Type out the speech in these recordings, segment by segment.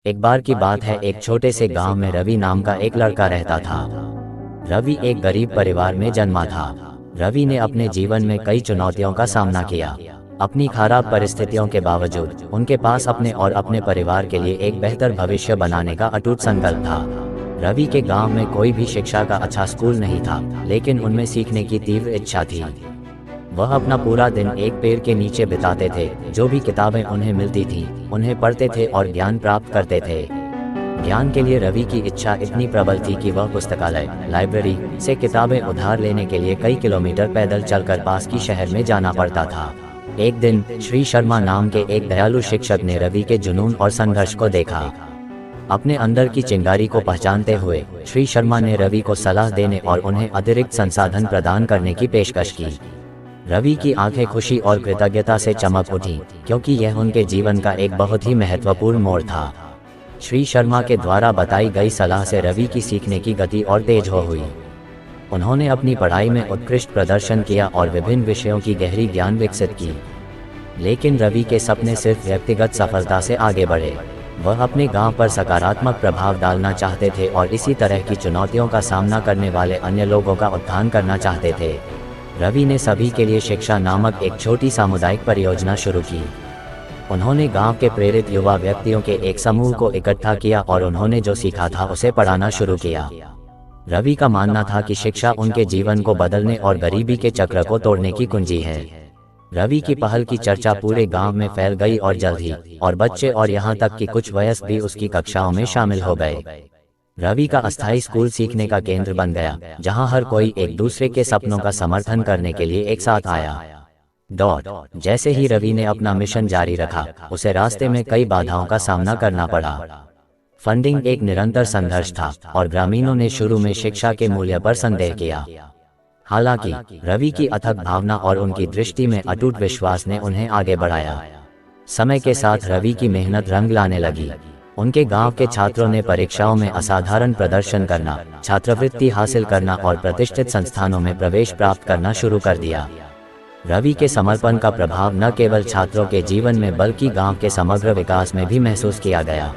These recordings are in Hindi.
एक बार की बात है, एक छोटे से गांव में रवि नाम का एक लड़का रहता था। रवि एक गरीब परिवार में जन्मा था। रवि ने अपने जीवन में कई चुनौतियों का सामना किया। अपनी खराब परिस्थितियों के बावजूद उनके पास अपने और अपने परिवार के लिए एक बेहतर भविष्य बनाने का अटूट संकल्प था। रवि के गांव में कोई भी शिक्षा का अच्छा स्कूल नहीं था, लेकिन उनमें सीखने की तीव्र इच्छा थी। वह अपना पूरा दिन एक पेड़ के नीचे बिताते थे। जो भी किताबें उन्हें मिलती थीं, उन्हें पढ़ते थे और ज्ञान प्राप्त करते थे। ज्ञान के लिए रवि की इच्छा इतनी प्रबल थी कि वह पुस्तकालय, लाइब्रेरी से किताबें उधार लेने के लिए कई किलोमीटर पैदल चलकर पास की शहर में जाना पड़ता था। एक दिन श्री शर्मा नाम के एक दयालु शिक्षक ने रवि के जुनून और संघर्ष को देखा। अपने अंदर की चिंगारी को पहचानते हुए श्री शर्मा ने रवि को सलाह देने और उन्हें अतिरिक्त संसाधन प्रदान करने की पेशकश की। रवि की आंखें खुशी और कृतज्ञता से चमक उठी, क्योंकि यह उनके जीवन का एक बहुत ही महत्वपूर्ण मोड़ था। श्री शर्मा के द्वारा बताई गई सलाह से रवि की सीखने की गति और तेज हो हुई। उन्होंने अपनी पढ़ाई में उत्कृष्ट प्रदर्शन किया और विभिन्न विषयों की गहरी ज्ञान विकसित की। लेकिन रवि के सपने सिर्फ व्यक्तिगत सफलता से आगे बढ़े। वह अपने गांव पर सकारात्मक प्रभाव डालना चाहते थे और इसी तरह की चुनौतियों का सामना करने वाले अन्य लोगों का उत्थान करना चाहते थे। रवि ने सभी के लिए शिक्षा नामक एक छोटी सामुदायिक परियोजना शुरू की। उन्होंने गांव के प्रेरित युवा व्यक्तियों के एक समूह को इकट्ठा किया और उन्होंने जो सीखा था उसे पढ़ाना शुरू किया। रवि का मानना था कि शिक्षा उनके जीवन को बदलने और गरीबी के चक्र को तोड़ने की कुंजी है। रवि की पहल की चर्चा पूरे गांव में फैल गई और जल्द ही और बच्चे और यहाँ तक कि कुछ वयस्क भी उसकी कक्षाओं में शामिल हो गए। रवि का अस्थायी स्कूल सीखने का केंद्र बन गया, जहां हर कोई एक दूसरे के सपनों का समर्थन करने के लिए एक साथ आया। जैसे ही रवि ने अपना मिशन जारी रखा, उसे रास्ते में कई बाधाओं का सामना करना पड़ा। फंडिंग एक निरंतर संघर्ष था और ग्रामीणों ने शुरू में शिक्षा के मूल्य पर संदेह किया। हालांकि रवि की अथक भावना और उनकी दृष्टि में अटूट विश्वास ने उन्हें आगे बढ़ाया। समय के साथ रवि की मेहनत रंग लाने लगी। उनके गांव के छात्रों ने परीक्षाओं में असाधारण प्रदर्शन करना, छात्रवृत्ति हासिल करना और प्रतिष्ठित संस्थानों में प्रवेश प्राप्त करना शुरू कर दिया। रवि के समर्पण का प्रभाव न केवल छात्रों के जीवन में बल्कि गांव के समग्र विकास में भी महसूस किया गया।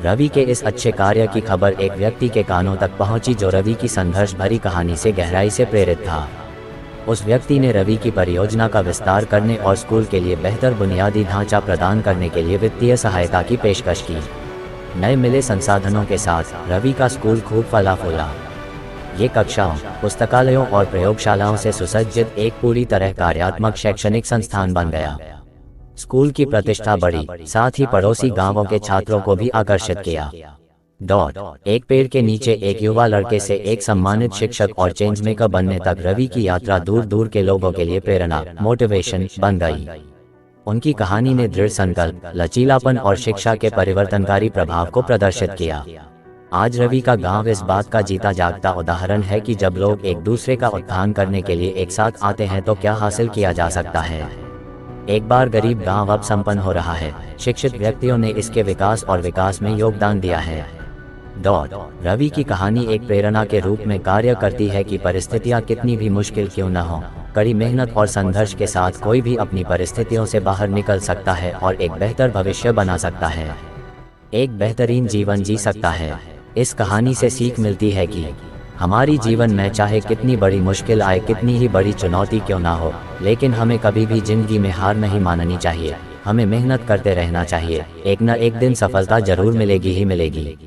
रवि के इस अच्छे कार्य की खबर एक व्यक्ति के कानों तक पहुंची जो रवि की संघर्ष भरी कहानी से गहराई से प्रेरित था। उस व्यक्ति ने रवि की परियोजना का विस्तार करने और स्कूल के लिए बेहतर बुनियादी ढांचा प्रदान करने के लिए वित्तीय सहायता की पेशकश की। नए मिले संसाधनों के साथ रवि का स्कूल खूब फला फूला। ये कक्षाओं, पुस्तकालयों और प्रयोगशालाओं से सुसज्जित एक पूरी तरह कार्यात्मक शैक्षणिक संस्थान बन गया। स्कूल की प्रतिष्ठा बढ़ी, साथ ही पड़ोसी गांवों के छात्रों को भी आकर्षित किया। एक पेड़ के नीचे एक युवा लड़के से एक सम्मानित शिक्षक और चेंज मेकर बनने तक रवि की यात्रा दूर दूर के लोगों के लिए प्रेरणा, मोटिवेशन बन गई। उनकी कहानी ने दृढ़ संकल्प, लचीलापन और शिक्षा के परिवर्तनकारी प्रभाव को प्रदर्शित किया। आज रवि का गांव इस बात का जीता जागता उदाहरण है कि जब लोग एक दूसरे का उत्थान करने के लिए एक साथ आते हैं तो क्या हासिल किया जा सकता है। एक बार गरीब गांव अब संपन्न हो रहा है। शिक्षित व्यक्तियों ने इसके विकास और विकास में योगदान दिया है। रवि की कहानी एक प्रेरणा के रूप में कार्य करती है कि परिस्थितियां कितनी भी मुश्किल क्यों न हो, कड़ी मेहनत और संघर्ष के साथ कोई भी अपनी परिस्थितियों से बाहर निकल सकता है और एक बेहतर भविष्य बना सकता है, एक बेहतरीन जीवन जी सकता है। इस कहानी से सीख मिलती है कि हमारी जीवन में चाहे कितनी बड़ी मुश्किल आए, कितनी ही बड़ी चुनौती क्यों ना हो, लेकिन हमें कभी भी जिंदगी में हार नहीं माननी चाहिए। हमें मेहनत करते रहना चाहिए। एक न एक दिन सफलता जरूर मिलेगी ही मिलेगी।